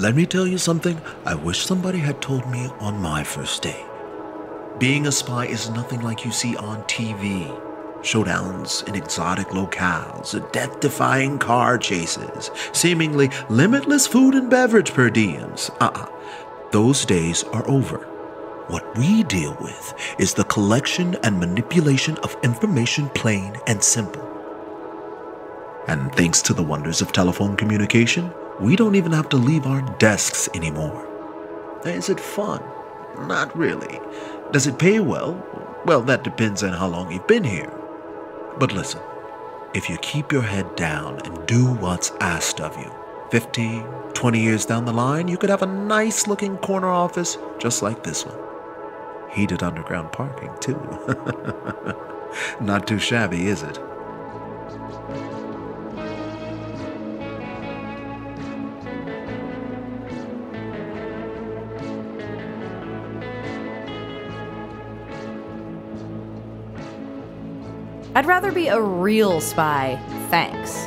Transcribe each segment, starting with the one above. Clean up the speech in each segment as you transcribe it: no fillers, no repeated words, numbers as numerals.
Let me tell you something I wish somebody had told me on my first day. Being a spy is nothing like you see on TV. Showdowns in exotic locales, death-defying car chases, seemingly limitless food and beverage per diems. Those days are over. What we deal with is the collection and manipulation of information, plain and simple. And thanks to the wonders of telephone communication, we don't even have to leave our desks anymore. Is it fun? Not really. Does it pay well? Well, that depends on how long you've been here. But listen, if you keep your head down and do what's asked of you, 15, 20 years down the line, you could have a nice looking corner office just like this one. Heated underground parking, too. Not too shabby, is it? I'd rather be a real spy, thanks.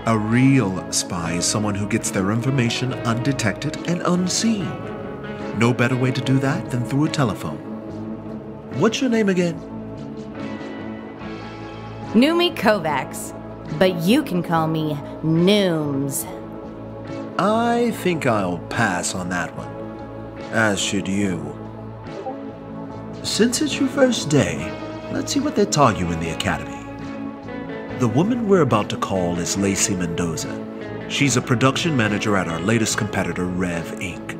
A real spy is someone who gets their information undetected and unseen. No better way to do that than through a telephone. What's your name again? Numi Kovacs, but you can call me Nooms. I think I'll pass on that one. As should you. Since it's your first day, let's see what they taught you in the academy. The woman we're about to call is Lacey Mendoza. She's a production manager at our latest competitor, Rev Inc.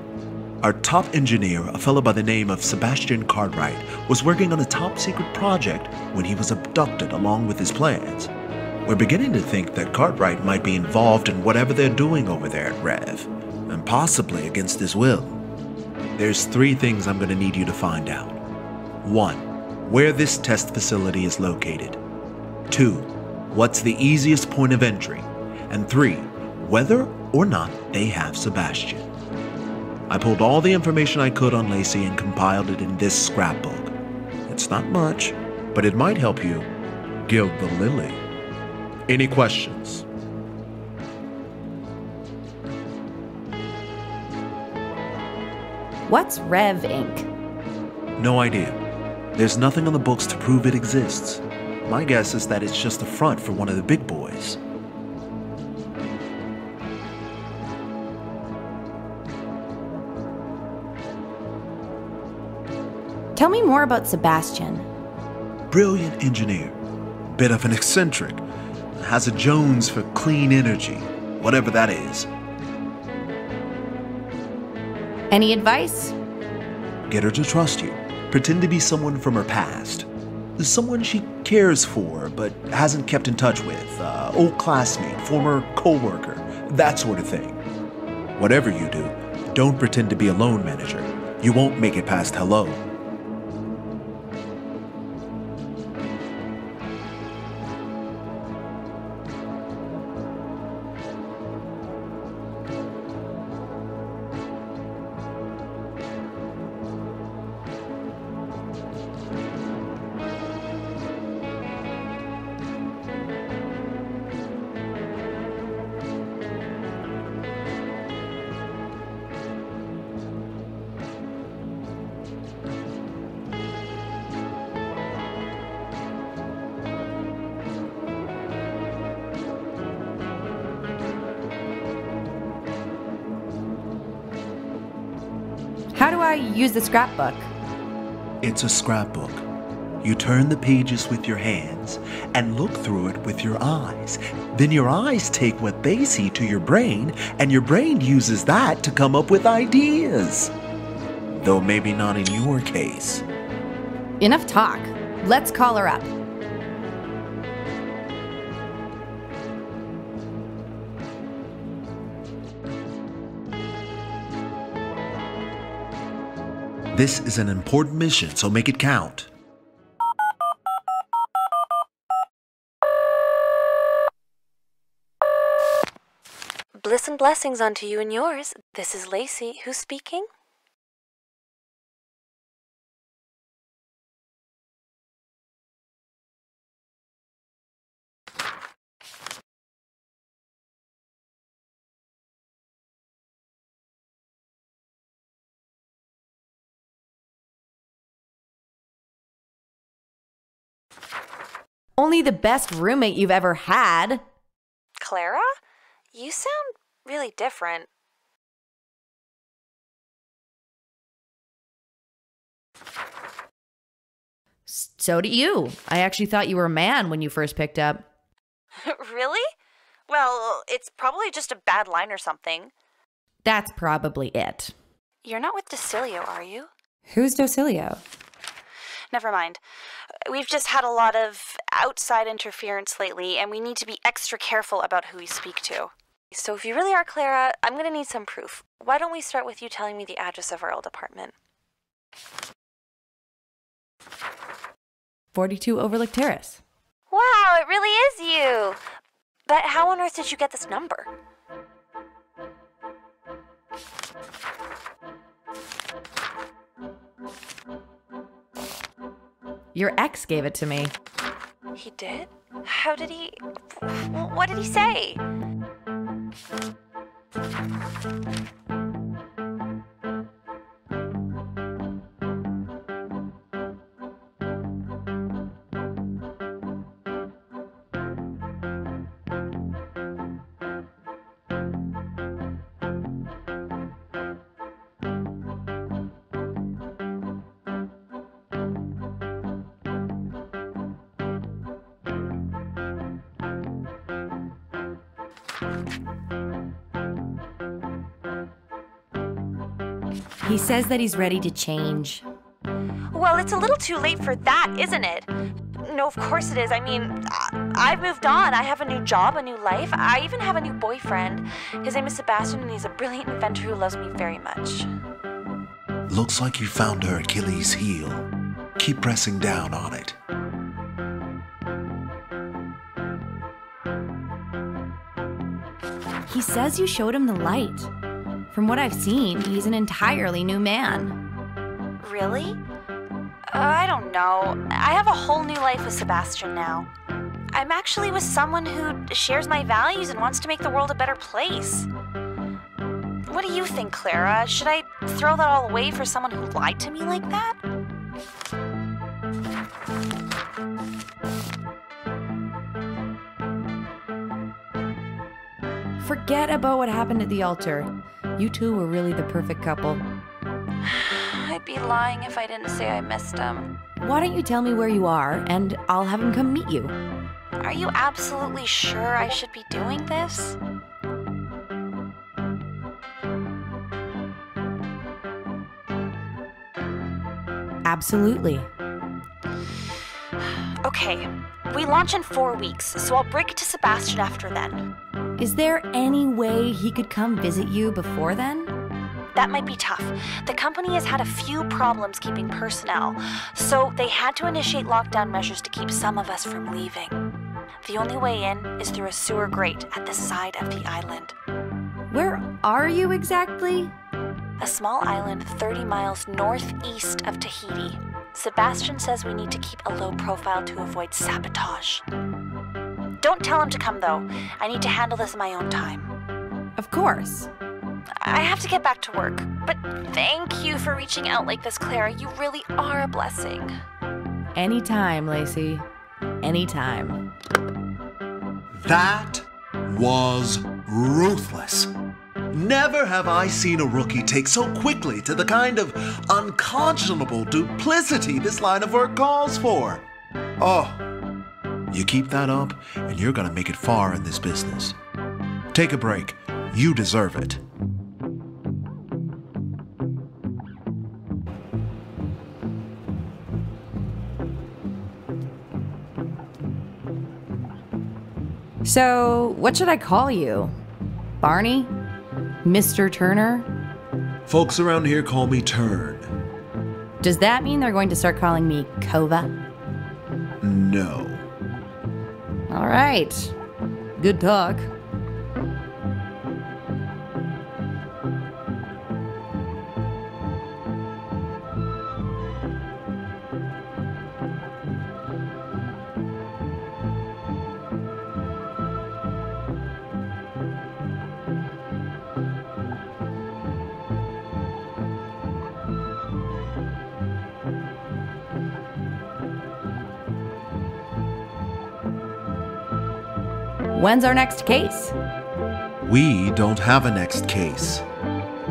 Our top engineer, a fellow by the name of Sebastian Cartwright, was working on a top secret project when he was abducted along with his plans. We're beginning to think that Cartwright might be involved in whatever they're doing over there at Rev, and possibly against his will. There's 3 things I'm going to need you to find out. 1. Where this test facility is located. 2. What's the easiest point of entry. And 3. Whether or not they have Sebastian. I pulled all the information I could on Lacey and compiled it in this scrapbook. It's not much, but it might help you gild the lily. Any questions? What's Rev Inc.? No idea. There's nothing on the books to prove it exists. My guess is that it's just a front for one of the big boys. Tell me more about Sebastian. Brilliant engineer. Bit of an eccentric. Has a Jones for clean energy, whatever that is. Any advice? Get her to trust you. Pretend to be someone from her past. Someone she cares for but hasn't kept in touch with. Old classmate, former co-worker, that sort of thing. Whatever you do, don't pretend to be a loan manager. You won't make it past hello. How do I use the scrapbook? It's a scrapbook. You turn the pages with your hands and look through it with your eyes. Then your eyes take what they see to your brain, and your brain uses that to come up with ideas. Though maybe not in your case. Enough talk. Let's call her up. This is an important mission, so make it count. Bliss and blessings unto you and yours. This is Lacey. Who's speaking? Only the best roommate you've ever had. Clara? You sound really different. So do you. I actually thought you were a man when you first picked up. Really? Well, it's probably just a bad line or something. That's probably it. You're not with Docilio, are you? Who's Docilio? Never mind. We've just had a lot of outside interference lately, and we need to be extra careful about who we speak to. So if you really are Clara, I'm going to need some proof. Why don't we start with you telling me the address of our old apartment? 42 Overlook Terrace. Wow, it really is you! But how on earth did you get this number? Your ex gave it to me. He did? How did he... What did he say? He says that he's ready to change. Well, it's a little too late for that, isn't it? No, of course it is. I mean, I've moved on. I have a new job, a new life. I even have a new boyfriend. His name is Sebastian, and he's a brilliant inventor who loves me very much. Looks like you found her Achilles' heel. Keep pressing down on it. He says you showed him the light. From what I've seen, he's an entirely new man. Really? I don't know. I have a whole new life with Sebastian now. I'm actually with someone who shares my values and wants to make the world a better place. What do you think, Clara? Should I throw that all away for someone who lied to me like that? Forget about what happened at the altar. You two were really the perfect couple. I'd be lying if I didn't say I missed him. Why don't you tell me where you are, and I'll have him come meet you? Are you absolutely sure I should be doing this? Absolutely. Okay, we launch in 4 weeks, so I'll break it to Sebastian after then. Is there any way he could come visit you before then? That might be tough. The company has had a few problems keeping personnel, so they had to initiate lockdown measures to keep some of us from leaving. The only way in is through a sewer grate at the side of the island. Where are you exactly? A small island 30 miles northeast of Tahiti. Sebastian says we need to keep a low profile to avoid sabotage. Don't tell him to come, though. I need to handle this in my own time. Of course. I have to get back to work, but thank you for reaching out like this, Clara. You really are a blessing. Anytime, Lacey. Anytime. That was ruthless. Never have I seen a rookie take so quickly to the kind of unconscionable duplicity this line of work calls for. Oh, you keep that up, and you're gonna make it far in this business. Take a break. You deserve it. So, what should I call you? Barney? Mr. Turner? Folks around here call me Turn. Does that mean they're going to start calling me Kova? No. All right. Good talk. When's our next case? We don't have a next case.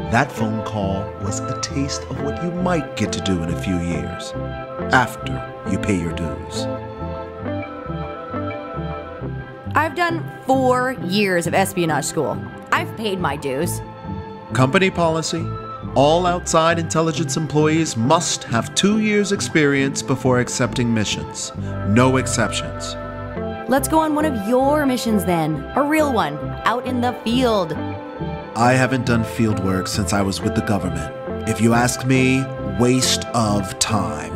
That phone call was a taste of what you might get to do in a few years, after you pay your dues. I've done 4 years of espionage school. I've paid my dues. Company policy: all outside intelligence employees must have 2 years' experience before accepting missions. No exceptions. Let's go on one of your missions then. A real one, out in the field. I haven't done field work since I was with the government. If you ask me, waste of time.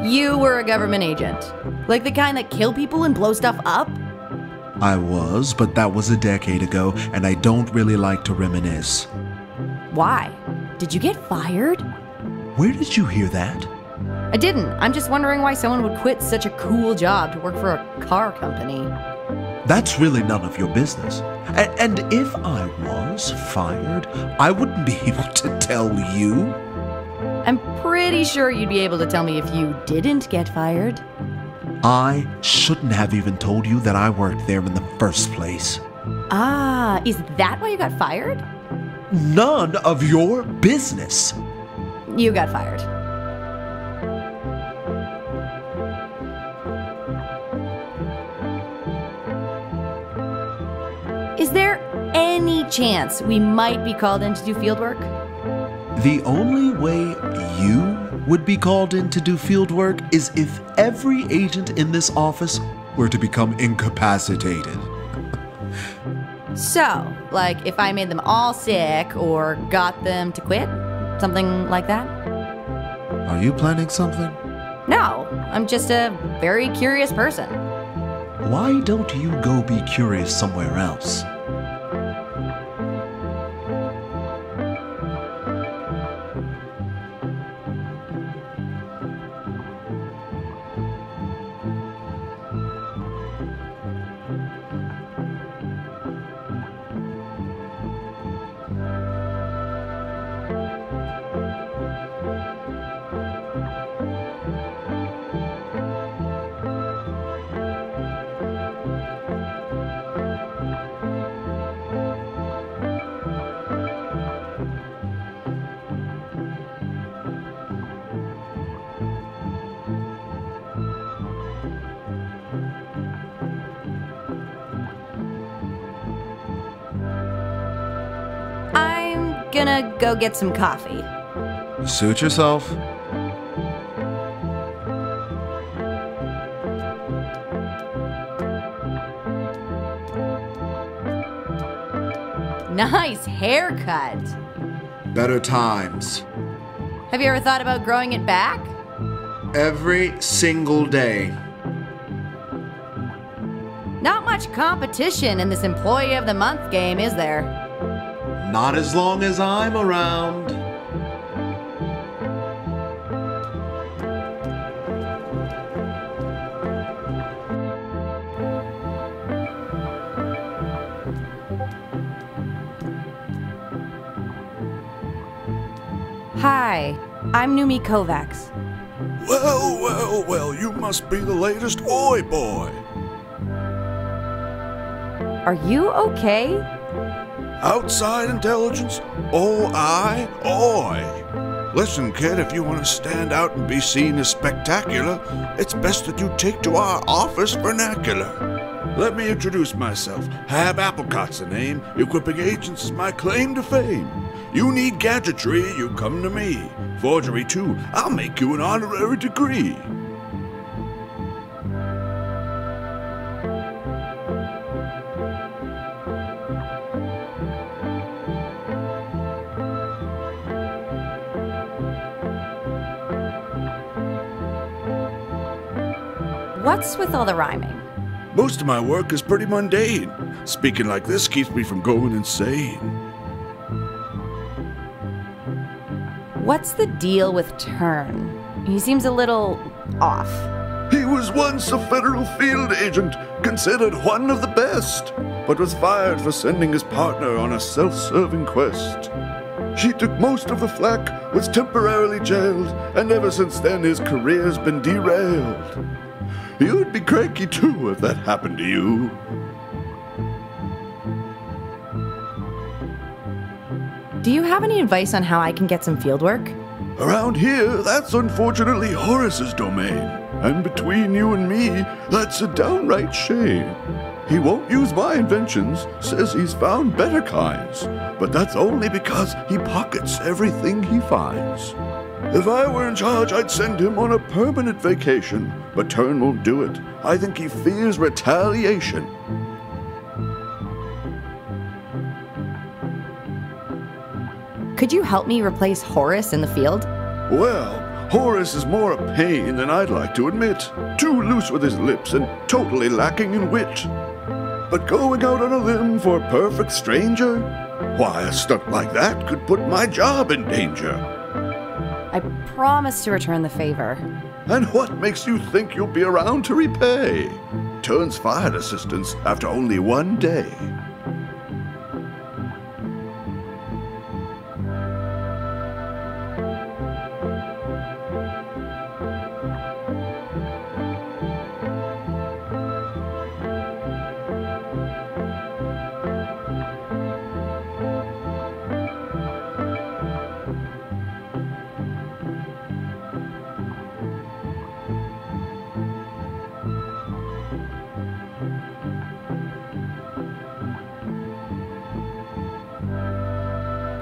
You were a government agent. Like the kind that kill people and blow stuff up? I was, but that was a decade ago, and I don't really like to reminisce. Why? Did you get fired? Where did you hear that? I didn't. I'm just wondering why someone would quit such a cool job to work for a car company. That's really none of your business. And if I was fired, I wouldn't be able to tell you. I'm pretty sure you'd be able to tell me if you didn't get fired. I shouldn't have even told you that I worked there in the first place. Ah, is that why you got fired? None of your business. You got fired. Is there any chance we might be called in to do field work? The only way you would be called in to do field work is if every agent in this office were to become incapacitated. So, like if I made them all sick or got them to quit? Something like that? Are you planning something? No, I'm just a very curious person. Why don't you go be curious somewhere else? I'm gonna go get some coffee. Suit yourself. Nice haircut. Better times. Have you ever thought about growing it back? Every single day. Not much competition in this Employee of the Month game, is there? Not as long as I'm around. Hi, I'm Numi Kovacs. Well, well, well, you must be the latest Oi boy. Are you okay? Outside intelligence? Oi. Listen, kid, if you want to stand out and be seen as spectacular, it's best that you take to our office vernacular. Let me introduce myself. Hab Applecott's the name. Equipping agents is my claim to fame. You need gadgetry, you come to me. Forgery, too. I'll make you an honorary degree. What's with all the rhyming? Most of my work is pretty mundane. Speaking like this keeps me from going insane. What's the deal with Turn? He seems a little off. He was once a federal field agent, considered one of the best, but was fired for sending his partner on a self-serving quest. She took most of the flack, was temporarily jailed, and ever since then his career's been derailed. You'd be cranky too if that happened to you. Do you have any advice on how I can get some field work? Around here, that's unfortunately Horace's domain. And between you and me, that's a downright shame. He won't use my inventions, says he's found better kinds. But that's only because he pockets everything he finds. If I were in charge, I'd send him on a permanent vacation. But Tern won't do it. I think he fears retaliation. Could you help me replace Horace in the field? Well, Horace is more a pain than I'd like to admit. Too loose with his lips and totally lacking in wit. But going out on a limb for a perfect stranger? Why, a stunt like that could put my job in danger. I promise to return the favor. And what makes you think you'll be around to repay? Tern's fired assistants after only one day.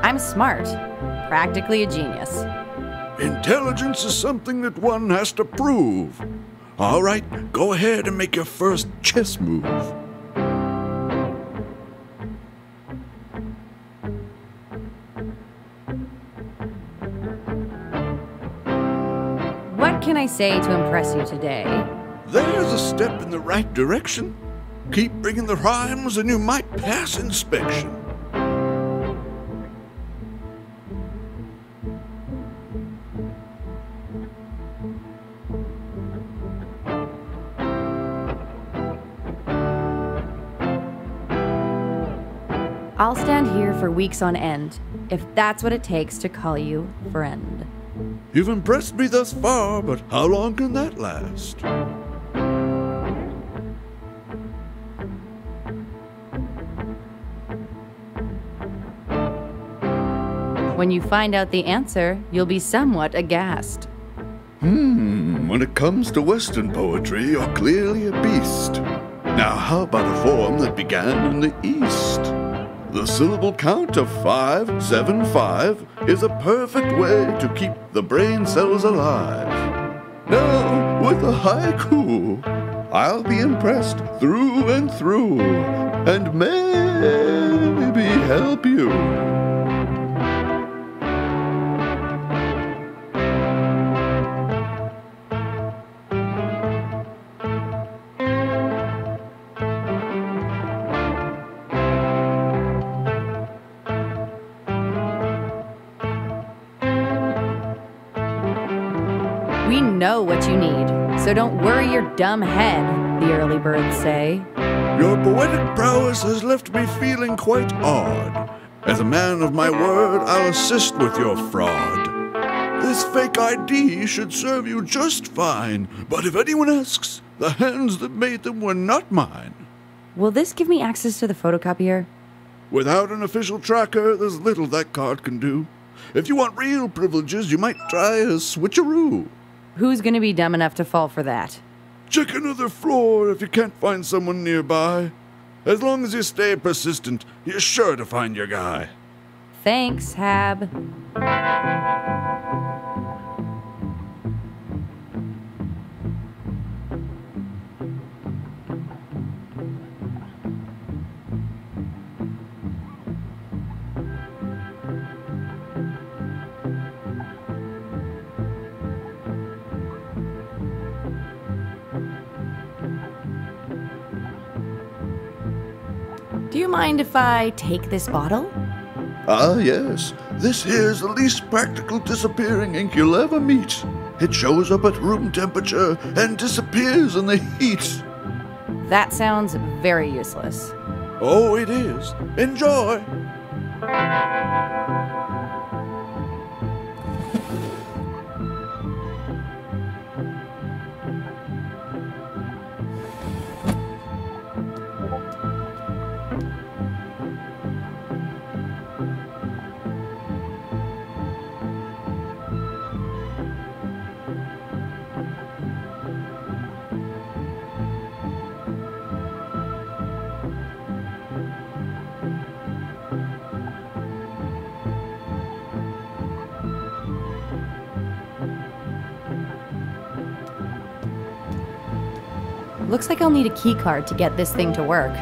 I'm smart, practically a genius. Intelligence is something that one has to prove. All right, go ahead and make your first chess move. What can I say to impress you today? There's a step in the right direction. Keep bringing the rhymes and you might pass inspection. I'll stand here for weeks on end, if that's what it takes to call you friend. You've impressed me thus far, but how long can that last? When you find out the answer, you'll be somewhat aghast. When it comes to Western poetry, you're clearly a beast. Now, how about a form that began in the East? The syllable count of 575 is a perfect way to keep the brain cells alive. Now, with a haiku, I'll be impressed through and through, and maybe help you. We know what you need, so don't worry your dumb head, the early birds say. Your poetic prowess has left me feeling quite odd. As a man of my word, I'll assist with your fraud. This fake ID should serve you just fine, but if anyone asks, the hands that made them were not mine. Will this give me access to the photocopier? Without an official tracker, there's little that card can do. If you want real privileges, you might try a switcheroo. Who's gonna be dumb enough to fall for that? Check another floor if you can't find someone nearby. As long as you stay persistent, you're sure to find your guy. Thanks, Hab. Do you mind if I take this bottle? Ah, yes. This here's the least practical disappearing ink you'll ever meet. It shows up at room temperature and disappears in the heat. That sounds very useless. Oh, it is. Enjoy. Looks like I'll need a keycard to get this thing to work.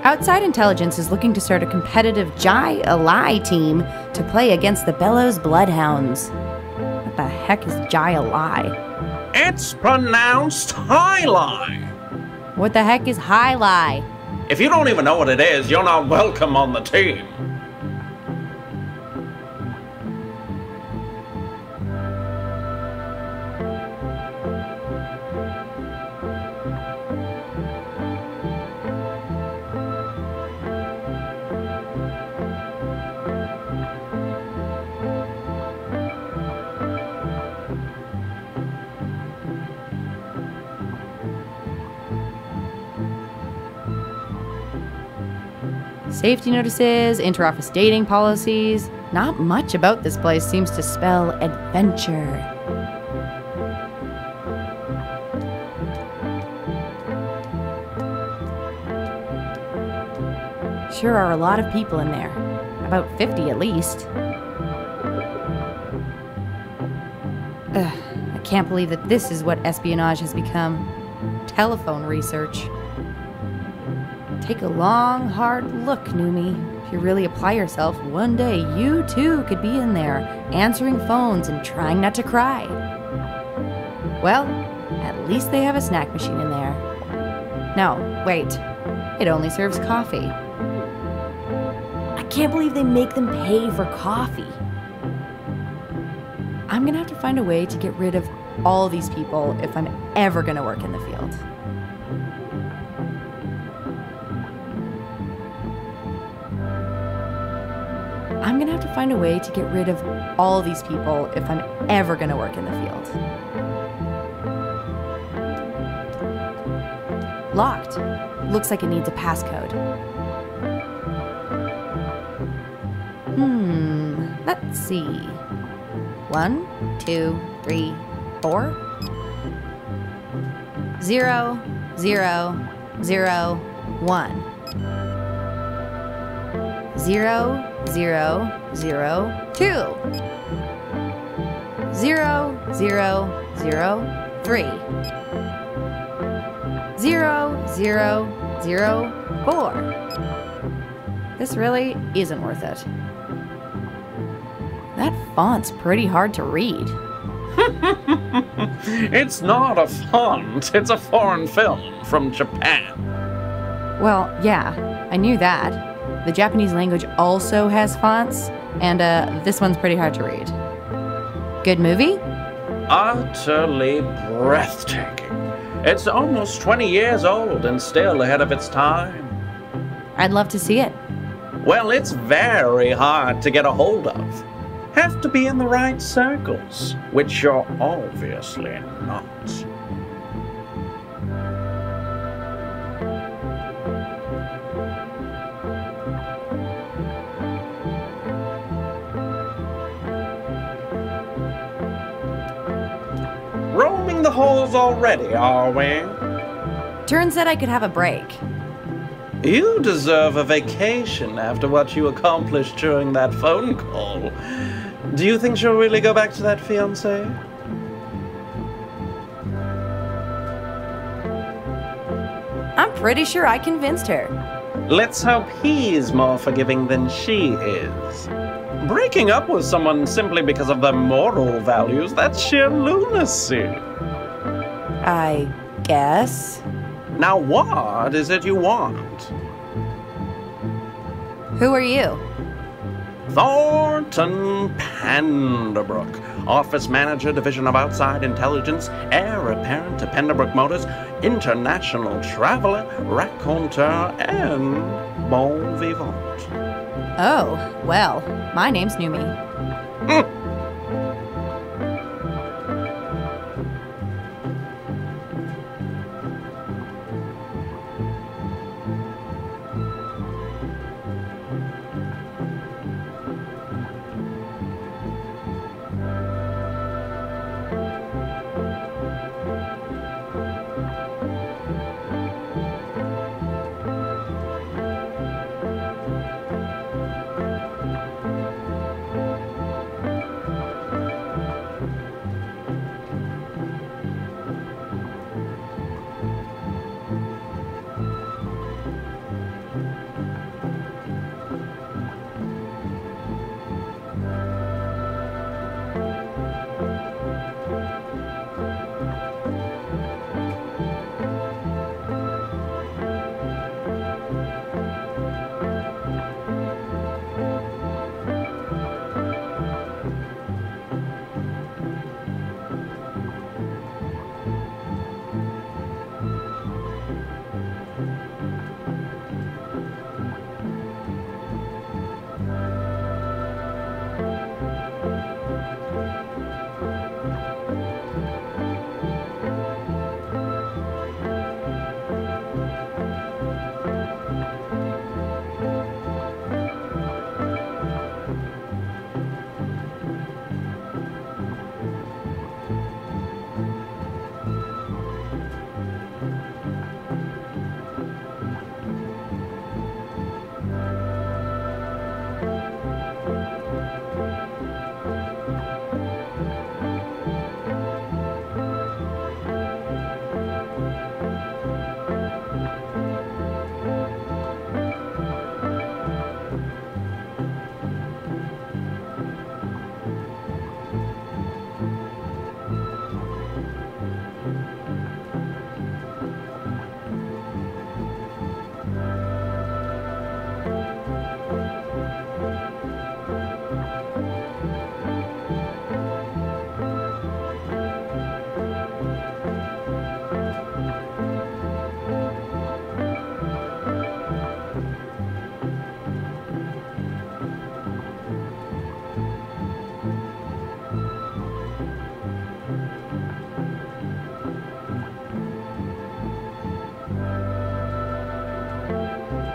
Outside Intelligence is looking to start a competitive Jai-Alai team to play against the Bellows Bloodhounds. What the heck is Jai-Alai? It's pronounced Highline. What the heck is Highline? If you don't even know what it is, you're not welcome on the team. Safety notices, interoffice dating policies. Not much about this place seems to spell adventure. Sure are a lot of people in there. About 50 at least. Ugh, I can't believe that this is what espionage has become. Telephone research. Take a long, hard look, Numi. If you really apply yourself, one day you too could be in there, answering phones and trying not to cry. Well, at least they have a snack machine in there. No, wait. It only serves coffee. I can't believe they make them pay for coffee. I'm gonna have to find a way to get rid of all these people if I'm ever gonna work in the field. I'm gonna have to find a way to get rid of all these people if I'm ever gonna work in the field. Locked. Looks like it needs a passcode. Let's see. 1, 2, 3, 4. 0, 0, 0, 1. 0, 0, 0, 2. 0, 0, 0, 3. 0, 0, 0, 4. This really isn't worth it. That font's pretty hard to read. It's not a font, it's a foreign film from Japan. Well, yeah, I knew that. The Japanese language also has fonts, and this one's pretty hard to read. Good movie? Utterly breathtaking. It's almost 20 years old and still ahead of its time. I'd love to see it. Well, it's very hard to get a hold of. Have to be in the right circles, which you're obviously not. Roaming the halls already, are we? Turns said I could have a break. You deserve a vacation after what you accomplished during that phone call. Do you think she'll really go back to that fiancé? I'm pretty sure I convinced her. Let's hope he's more forgiving than she is. Breaking up with someone simply because of their moral values, that's sheer lunacy. I guess. Now what is it you want? Who are you? Thornton Penderbrook, Office Manager, Division of Outside Intelligence, Heir Apparent to Penderbrook Motors, International Traveler, Raconteur, and Bon Vivant. Oh, well, my name's Numi.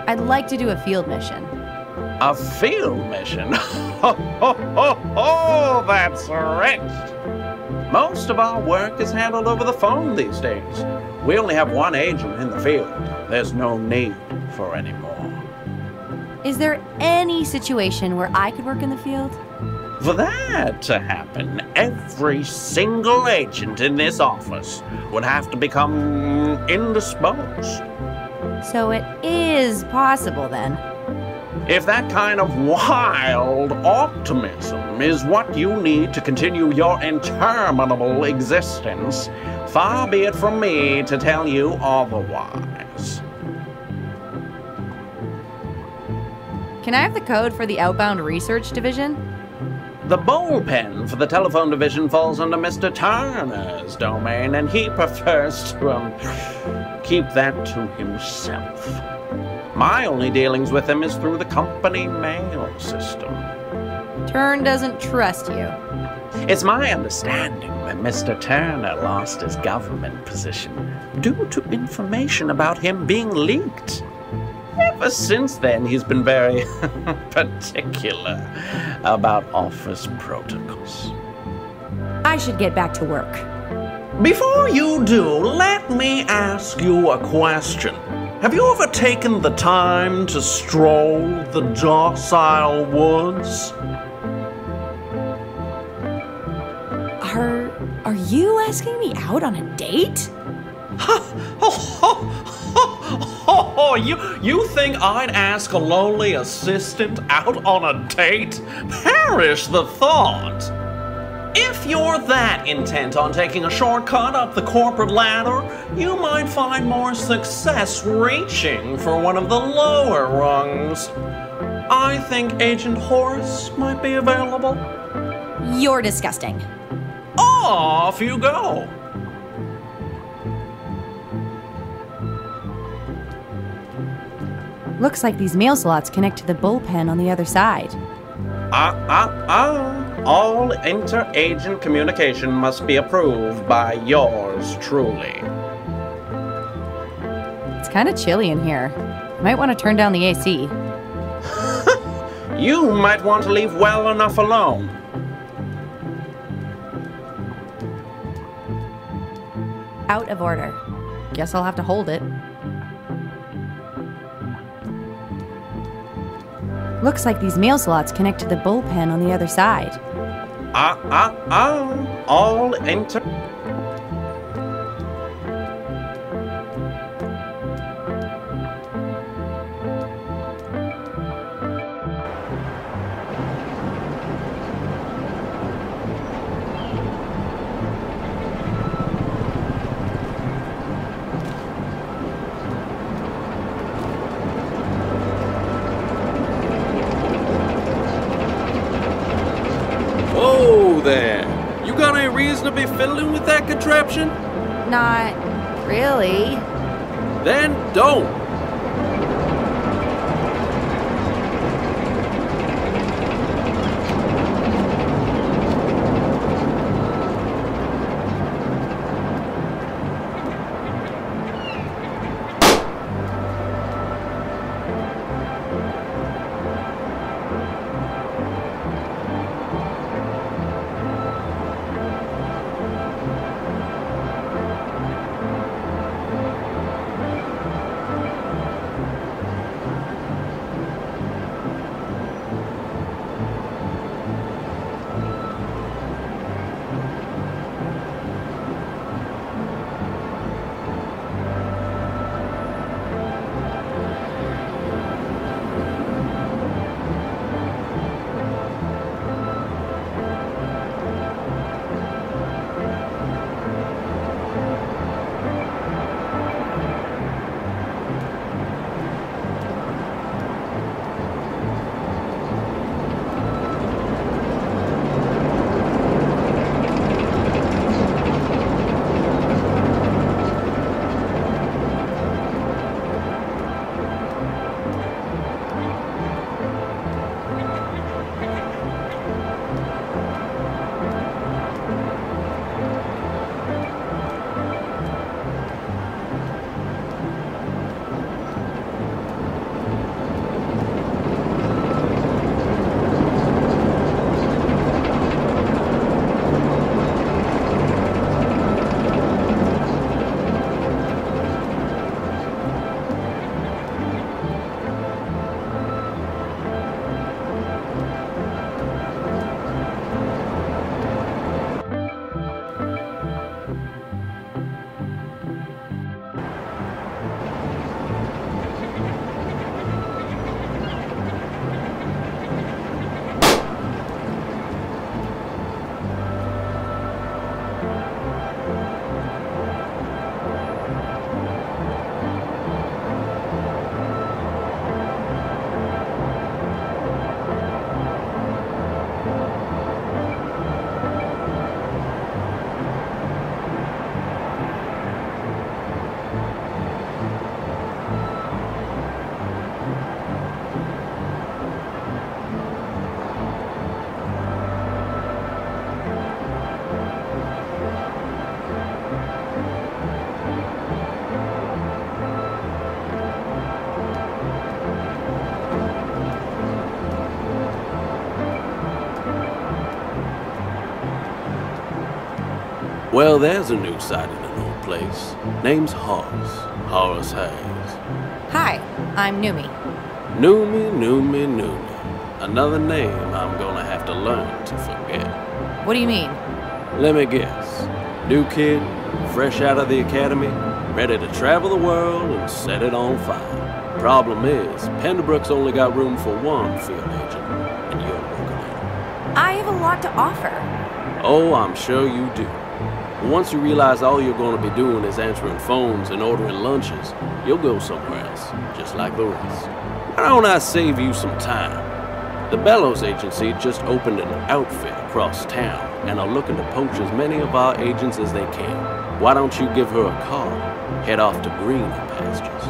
I'd like to do a field mission. A field mission? Oh, that's rich. Most of our work is handled over the phone these days. We only have one agent in the field. There's no need for any more. Is there any situation where I could work in the field? For that to happen, every single agent in this office would have to become indisposed. So it is possible then. If that kind of wild optimism is what you need to continue your interminable existence, far be it from me to tell you otherwise. Can I have the code for the outbound research division? The bullpen for the telephone division falls under Mr. Turner's domain, and he prefers to keep that to himself. My only dealings with him is through the company mail system. Turn doesn't trust you. It's my understanding that Mr. Turner lost his government position due to information about him being leaked. Ever since then, he's been very particular about office protocols. I should get back to work. Before you do, let me ask you a question. Have you ever taken the time to stroll the docile woods? Are you asking me out on a date? You think I'd ask a lonely assistant out on a date? Perish the thought! If you're that intent on taking a shortcut up the corporate ladder, you might find more success reaching for one of the lower rungs. I think Agent Horace might be available. You're disgusting. Off you go! Looks like these mail slots connect to the bullpen on the other side. All inter-agent communication must be approved by yours truly. It's kind of chilly in here. You might want to turn down the AC. You might want to leave well enough alone. Out of order. Guess I'll have to hold it. Looks like these mail slots connect to the bullpen on the other side. All inter... Whoa there! You got any reason to be fiddling with that contraption? Not really. Then don't! Well, there's a new site in an old place. Name's Horace. Horace Hayes. Hi, I'm Numi. Numi. Another name I'm gonna have to learn to forget. What do you mean? Let me guess. New kid, fresh out of the academy, ready to travel the world and set it on fire. Problem is, Penderbrook's only got room for one field agent, and you're looking at it. I have a lot to offer. Oh, I'm sure you do. But once you realize all you're going to be doing is answering phones and ordering lunches, you'll go somewhere else, just like the rest. Why don't I save you some time? The Bellows Agency just opened an outfit across town and are looking to poach as many of our agents as they can. Why don't you give her a call? Head off to greener pastures.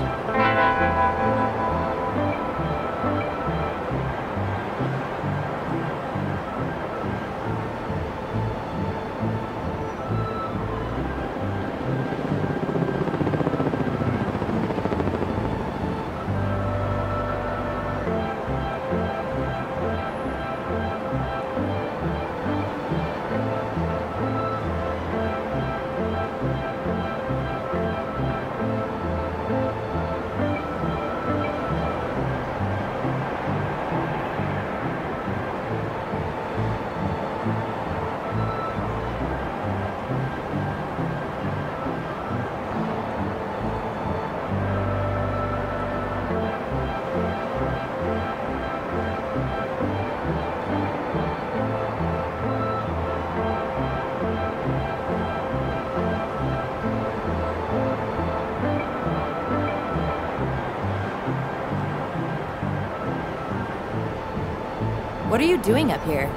What are you doing up here?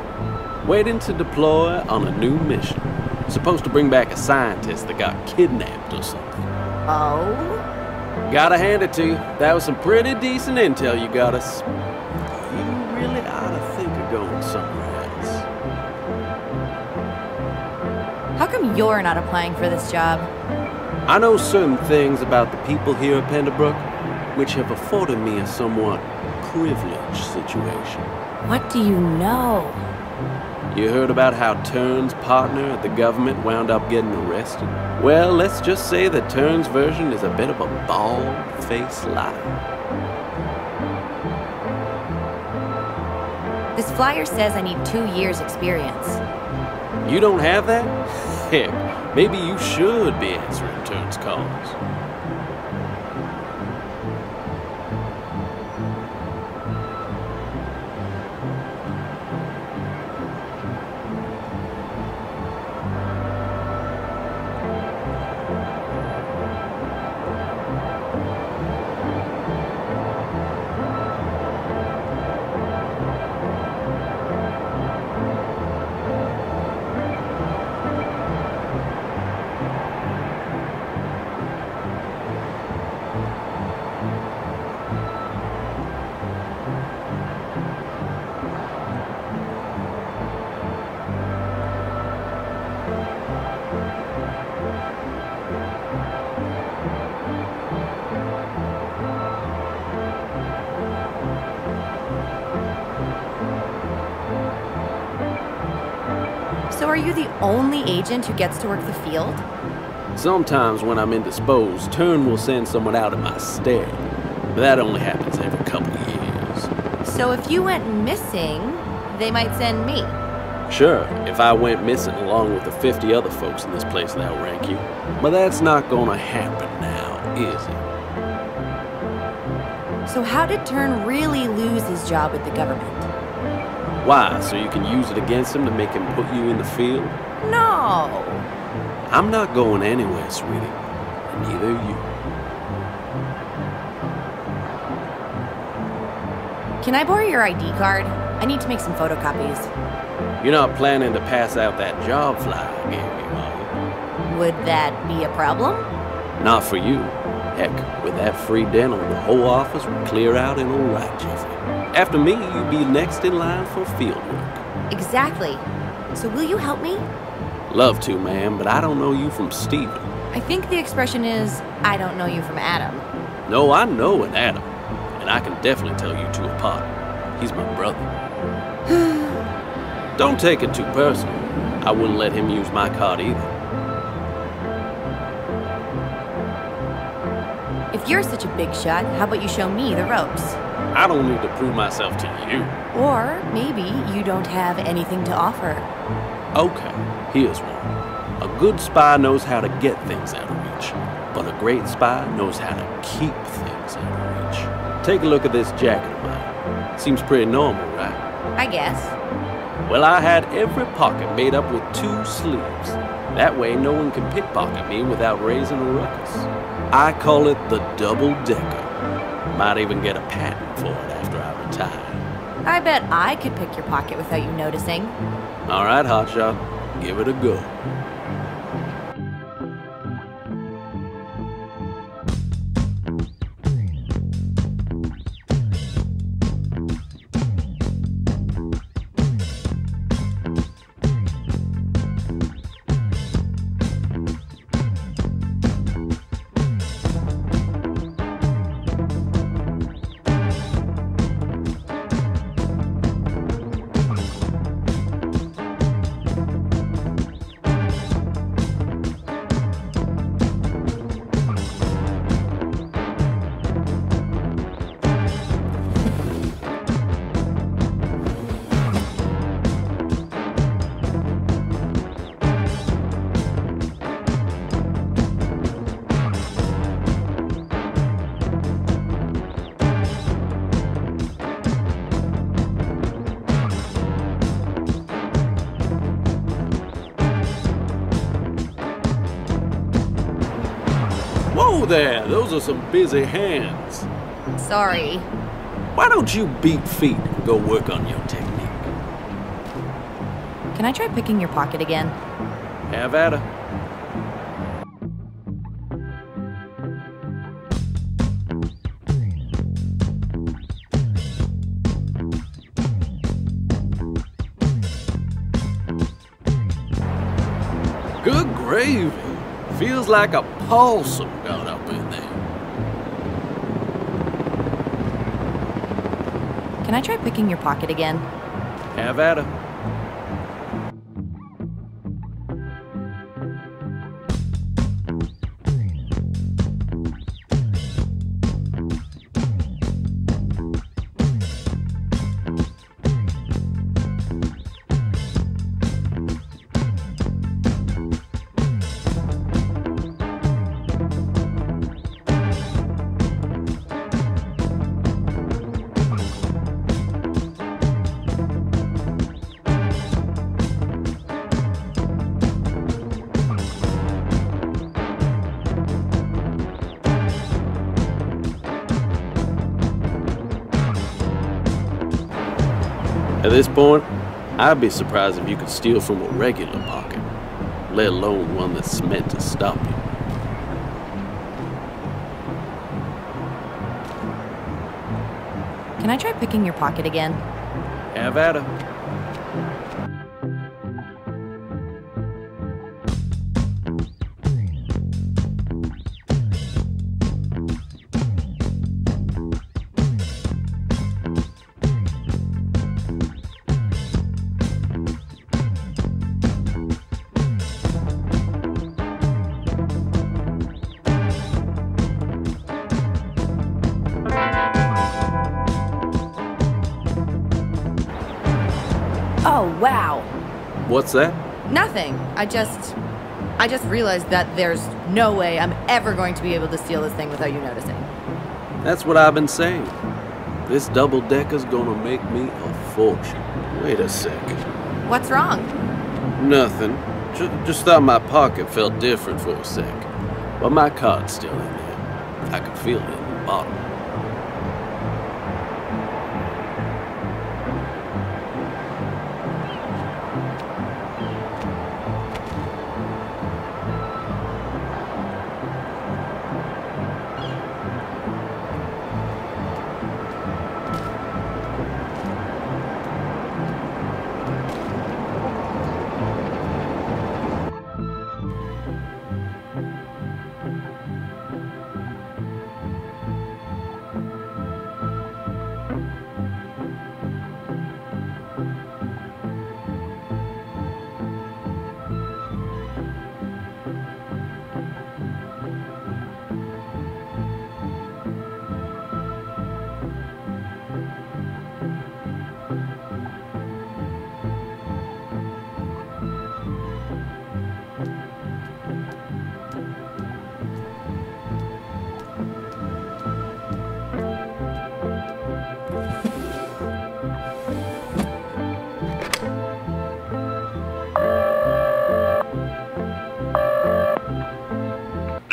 Waiting to deploy on a new mission. Supposed to bring back a scientist that got kidnapped or something. Oh? Gotta hand it to you. That was some pretty decent intel you got us. You really ought to think of going somewhere else. How come you're not applying for this job? I know certain things about the people here at Penderbrook, which have afforded me a somewhat privileged situation. What do you know? You heard about how Turn's partner at the government wound up getting arrested? Well, let's just say that Turn's version is a bit of a bald-faced lie. This flyer says I need 2 years experience. You don't have that? Heck, maybe you should be answering Turn's calls. So are you the only agent who gets to work the field? Sometimes when I'm indisposed, Turn will send someone out in my stead. But that only happens every couple of years. So if you went missing, they might send me. Sure, if I went missing along with the 50 other folks in this place that outrank you. But that's not gonna happen now, is it? So how did Turn really lose his job with the government? Why, so you can use it against him to make him put you in the field? No! I'm not going anywhere, sweetie. And neither are you. Can I borrow your ID card? I need to make some photocopies. You're not planning to pass out that job flyer I gave you, are Would that be a problem? you? Not for you. Heck, with that free dental, the whole office would clear out in a right jiffy. After me, you'd be next in line for field work. Exactly. So will you help me? Love to, ma'am, but I don't know you from Steven. I think the expression is, I don't know you from Adam. No, I know an Adam, and I can definitely tell you two apart. He's my brother. Don't take it too personal. I wouldn't let him use my card either. If you're such a big shot, how about you show me the ropes? I don't need to prove myself to you. Or maybe you don't have anything to offer. Okay, here's one. A good spy knows how to get things out of reach, but a great spy knows how to keep things out of reach. Take a look at this jacket of mine. Seems pretty normal, right? I guess. Well, I had every pocket made up with 2 sleeves. That way no one can pickpocket me without raising a ruckus. I call it the double-decker. Might even get a patent for it after I retire. I bet I could pick your pocket without you noticing. All right, hotshot, give it a go. Whoa there, those are some busy hands. Sorry. Why don't you beat feet and go work on your technique? Can I try picking your pocket again? Have at her. Good gravy. Feels like a possum got up in there. Can I try picking your pocket again? Have at her. At this point, I'd be surprised if you could steal from a regular pocket, let alone one that's meant to stop you. Can I try picking your pocket again? Have at her. Oh, wow. What's that? Nothing. I just realized that there's no way I'm ever going to be able to steal this thing without you noticing. That's what I've been saying. This double-decker's gonna make me a fortune. Wait a second. What's wrong? Nothing. Just thought my pocket felt different for a sec. But my card's still in there. I can feel it in the bottom.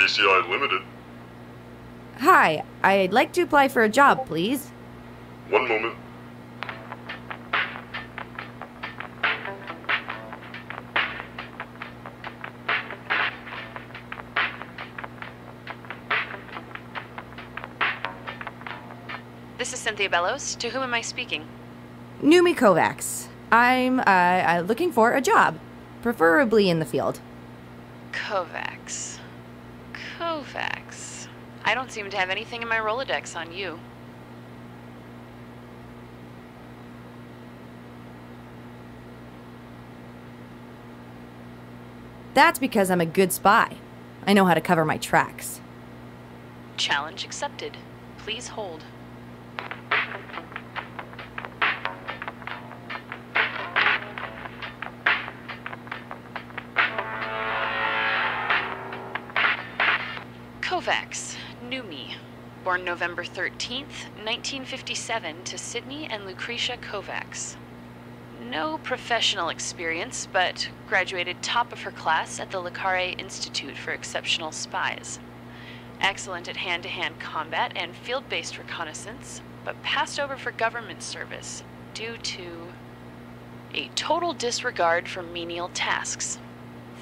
JCI Limited. Hi, I'd like to apply for a job, please. One moment. This is Cynthia Bellows. To whom am I speaking? Numi Kovacs. I'm looking for a job, preferably in the field. Kovacs. I don't seem to have anything in my Rolodex on you. That's because I'm a good spy. I know how to cover my tracks. Challenge accepted. Please hold. Kovacs, Numi, born November 13th, 1957 to Sydney and Lucretia Kovacs. No professional experience, but graduated top of her class at the Le Carré Institute for Exceptional Spies. Excellent at hand-to-hand combat and field-based reconnaissance, but passed over for government service due to a total disregard for menial tasks.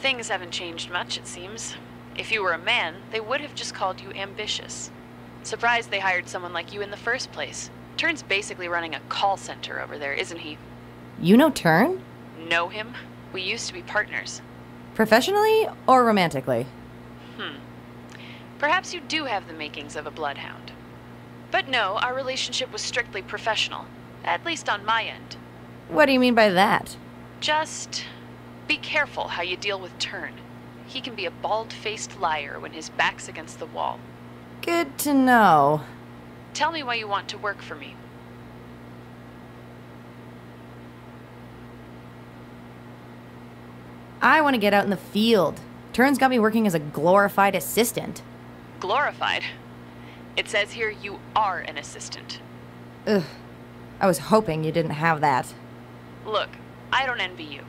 Things haven't changed much, it seems. If you were a man, they would have just called you ambitious. Surprised they hired someone like you in the first place. Turn's basically running a call center over there, isn't he? You know Turn? Know him? We used to be partners. Professionally or romantically? Perhaps you do have the makings of a bloodhound. But no, our relationship was strictly professional. At least on my end. What do you mean by that? Just be careful how you deal with Turn. He can be a bald-faced liar when his back's against the wall. Good to know. Tell me why you want to work for me. I want to get out in the field. Turn's got me working as a glorified assistant. Glorified? It says here you are an assistant. Ugh. I was hoping you didn't have that. Look, I don't envy you.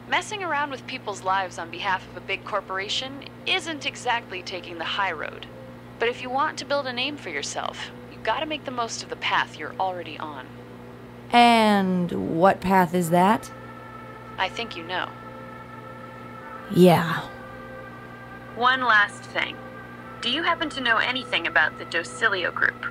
Messing around with people's lives on behalf of a big corporation isn't exactly taking the high road. But if you want to build a name for yourself, you've got to make the most of the path you're already on. And what path is that? I think you know. Yeah. One last thing. Do you happen to know anything about the Docilio Group?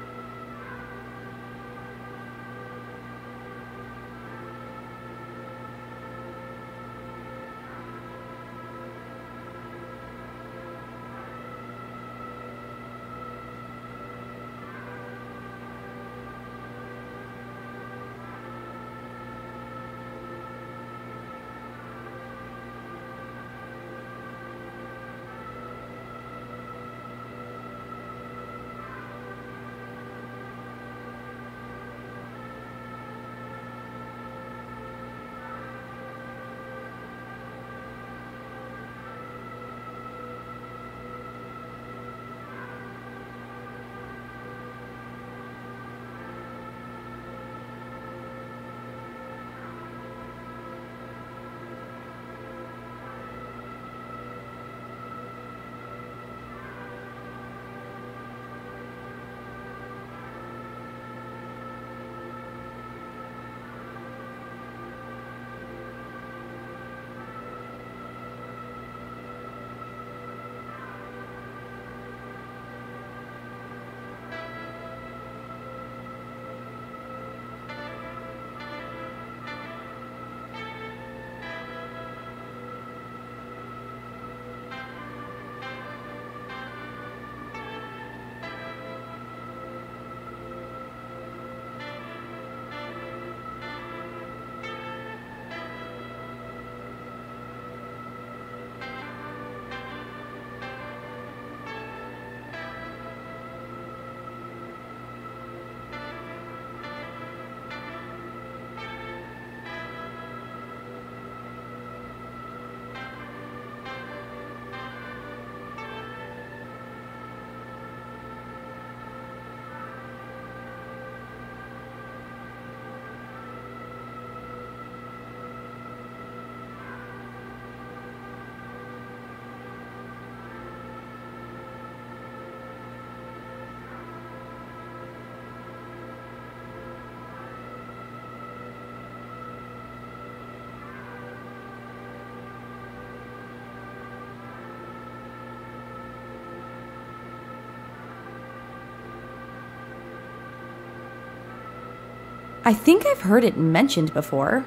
I think I've heard it mentioned before.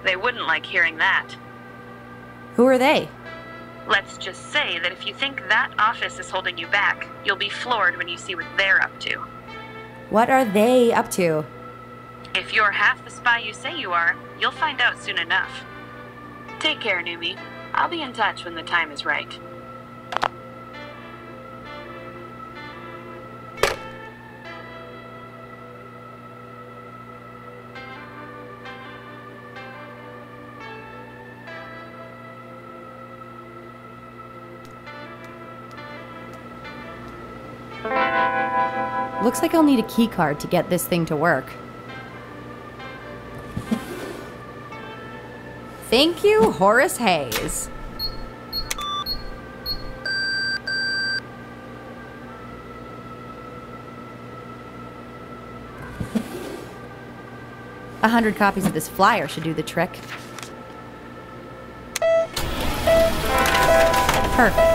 They wouldn't like hearing that. Who are they? Let's just say that if you think that office is holding you back, you'll be floored when you see what they're up to. What are they up to? If you're half the spy you say you are, you'll find out soon enough. Take care, Numi. I'll be in touch when the time is right. Looks like I'll need a key card to get this thing to work. Thank you, Horace Hayes. A 100 copies of this flyer should do the trick. Perfect.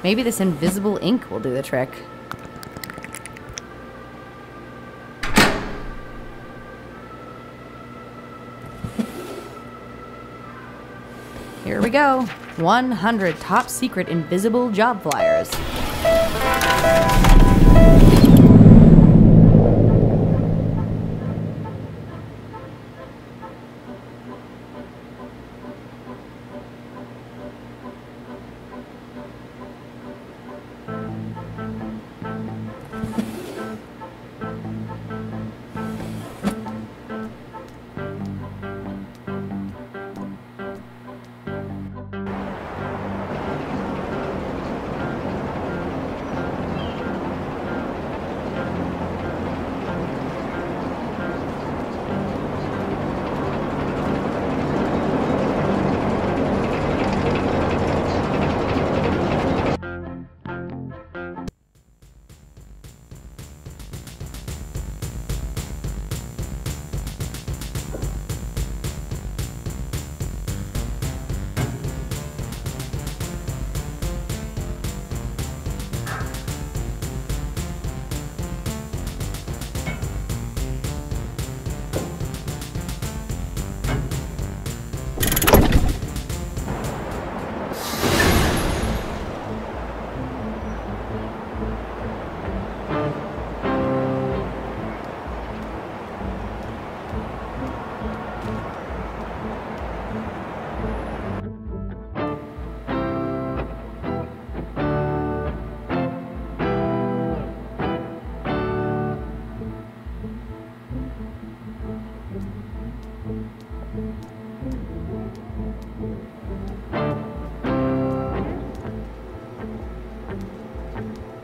Maybe this invisible ink will do the trick. Here we go. 100 top secret invisible job flyers.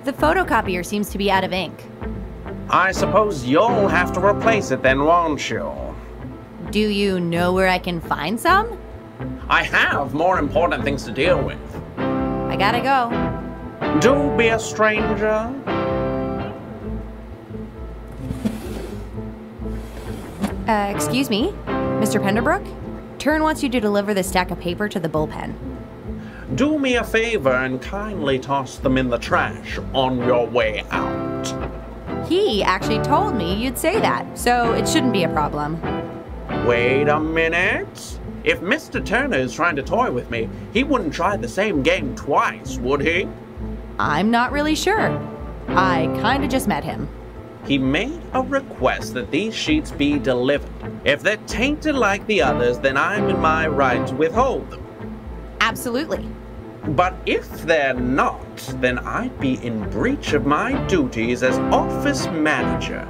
The photocopier seems to be out of ink. I suppose you'll have to replace it then, won't you? Do you know where I can find some? I have more important things to deal with. I gotta go. Do be a stranger. Excuse me? Mr. Penderbrook? Turn wants you to deliver this stack of paper to the bullpen. Do me a favor and kindly toss them in the trash on your way out. He actually told me you'd say that, so it shouldn't be a problem. Wait a minute. If Mr. Turner is trying to toy with me, he wouldn't try the same game twice, would he? I'm not really sure. I kinda just met him. He made a request that these sheets be delivered. If they're tainted like the others, then I'm in my right to withhold them. Absolutely. But if they're not, then I'd be in breach of my duties as office manager.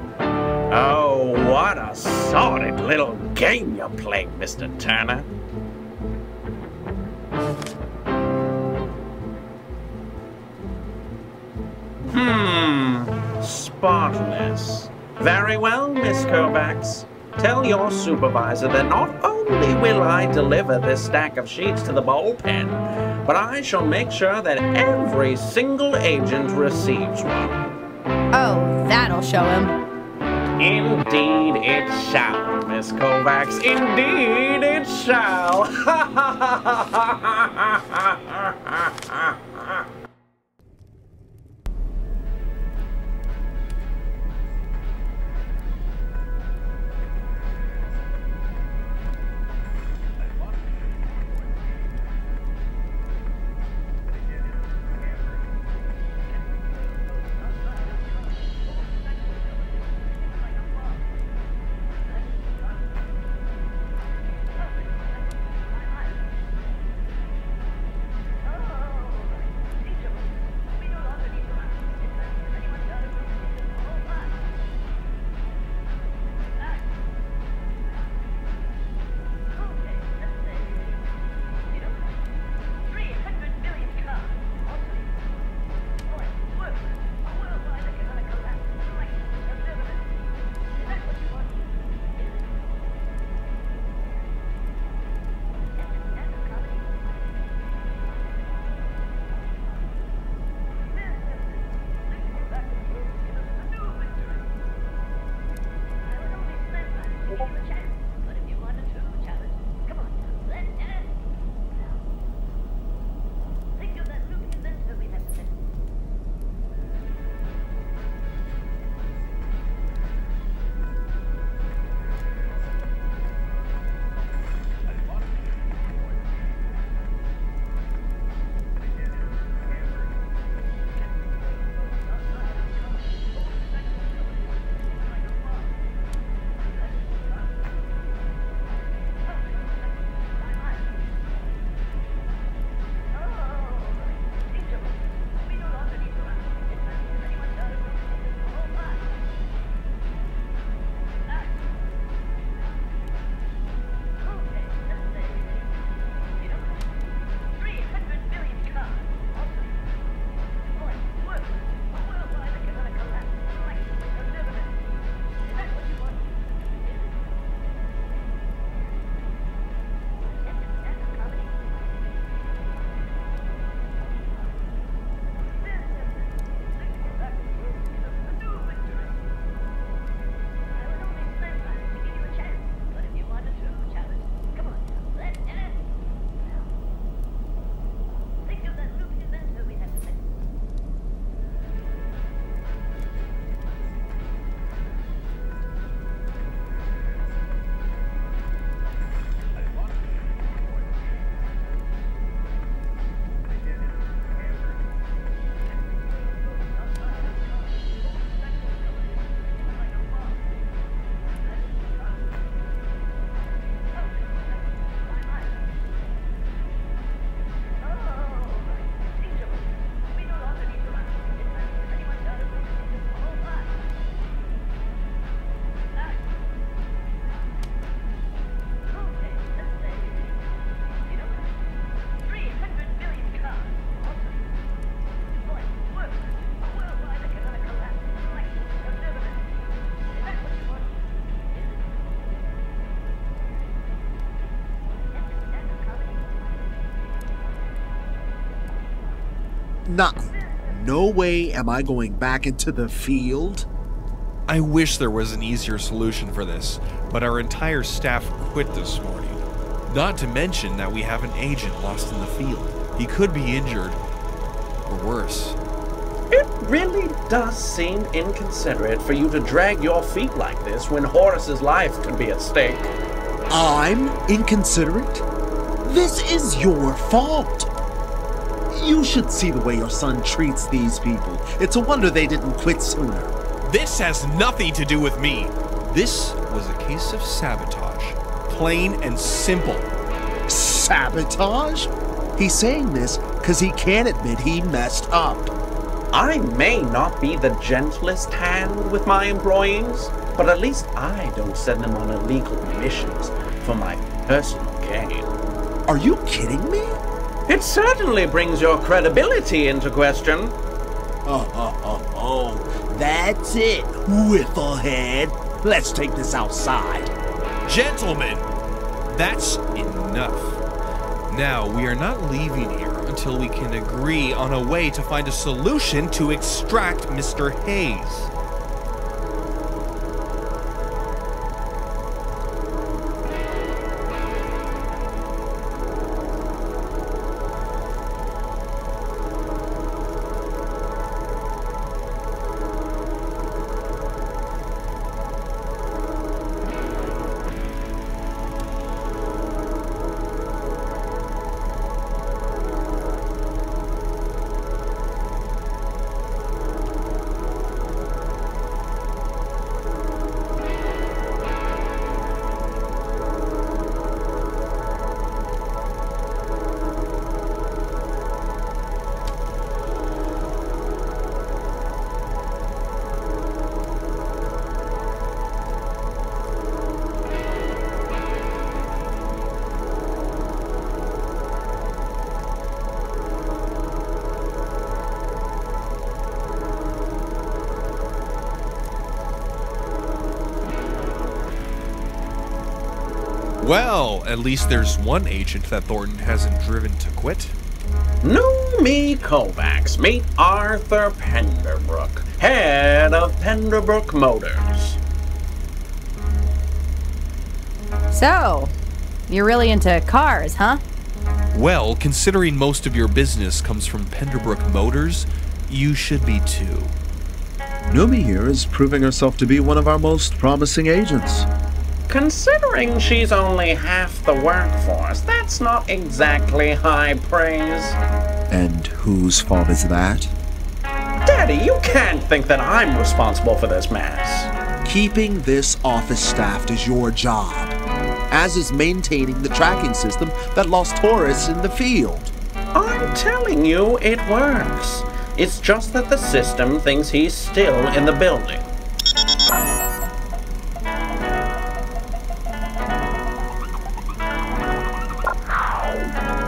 Oh, what a sordid little game you're playing, Mr. Turner. Spotless. Very well, Miss Kovacs. Tell your supervisor that not only will I deliver this stack of sheets to the bullpen, but I shall make sure that every single agent receives one. Oh, that'll show him. Indeed it shall, Miss Kovacs. Indeed it shall. No way am I going back into the field. I wish there was an easier solution for this, but our entire staff quit this morning. Not to mention that we have an agent lost in the field. He could be injured, or worse. It really does seem inconsiderate for you to drag your feet like this when Horace's life could be at stake. I'm inconsiderate? This is your fault. You should see the way your son treats these people. It's a wonder they didn't quit sooner. This has nothing to do with me. This was a case of sabotage. Plain and simple. Sabotage? He's saying this because he can't admit he messed up. I may not be the gentlest hand with my employees, but at least I don't send them on illegal missions for my personal gain. Are you kidding me? It certainly brings your credibility into question. Oh, that's it, Whifflehead. Let's take this outside. Gentlemen, that's enough. Now, we are not leaving here until we can agree on a way to find a solution to extract Mr. Hayes. Well, at least there's one agent that Thornton hasn't driven to quit. Noomi Kovacs, meet Arthur Penderbrook, head of Penderbrook Motors. So, you're really into cars, huh? Well, considering most of your business comes from Penderbrook Motors, you should be too. Noomi here is proving herself to be one of our most promising agents. Considering she's only half the workforce, that's not exactly high praise. And whose fault is that? Daddy, you can't think that I'm responsible for this mess. Keeping this office staffed is your job, as is maintaining the tracking system that lost Horace in the field. I'm telling you, it works. It's just that the system thinks he's still in the building.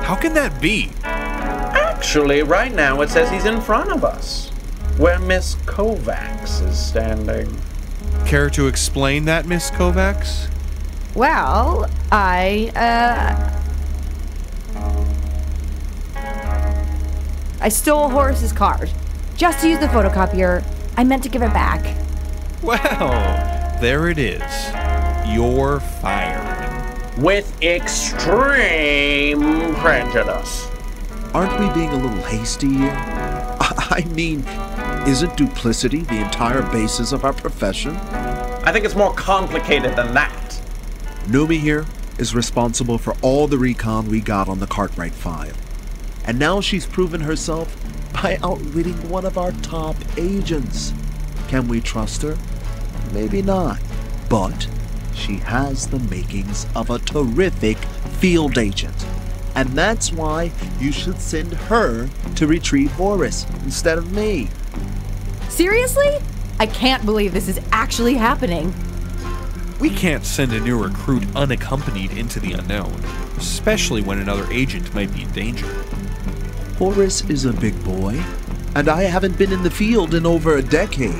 How can that be? Actually, right now it says he's in front of us, where Miss Kovacs is standing. Care to explain that, Miss Kovacs? Well, I stole Horace's card. Just to use the photocopier. I meant to give it back. Well, there it is. You're fired. With extreme prejudice. Aren't we being a little hasty here? I mean, isn't duplicity the entire basis of our profession? I think it's more complicated than that. Noomi here is responsible for all the recon we got on the Cartwright file. And now she's proven herself by outwitting one of our top agents. Can we trust her? Maybe not. But she has the makings of a terrific field agent. And that's why you should send her to retrieve Horace instead of me. Seriously? I can't believe this is actually happening. We can't send a new recruit unaccompanied into the unknown, especially when another agent might be in danger. Horace is a big boy, and I haven't been in the field in over a decade.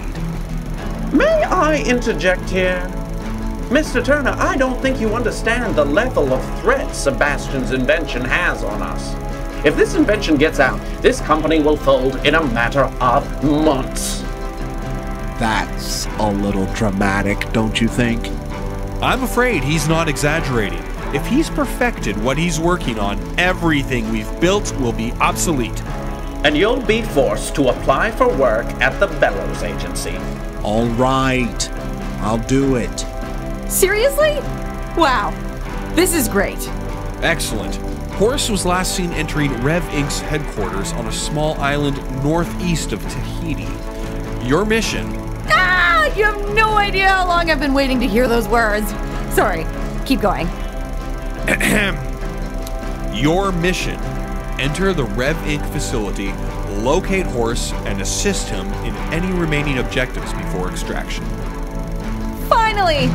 May I interject here? Mr. Turner, I don't think you understand the level of threat Sebastian's invention has on us. If this invention gets out, this company will fold in a matter of months. That's a little dramatic, don't you think? I'm afraid he's not exaggerating. If he's perfected what he's working on, everything we've built will be obsolete. And you'll be forced to apply for work at the Bellows Agency. All right, I'll do it. Seriously? Wow. This is great. Excellent. Horace was last seen entering Rev Inc.'s headquarters on a small island northeast of Tahiti. Your mission... Ah! You have no idea how long I've been waiting to hear those words. Sorry. Keep going. Your mission. Enter the Rev Inc. facility, locate Horace, and assist him in any remaining objectives before extraction. Finally!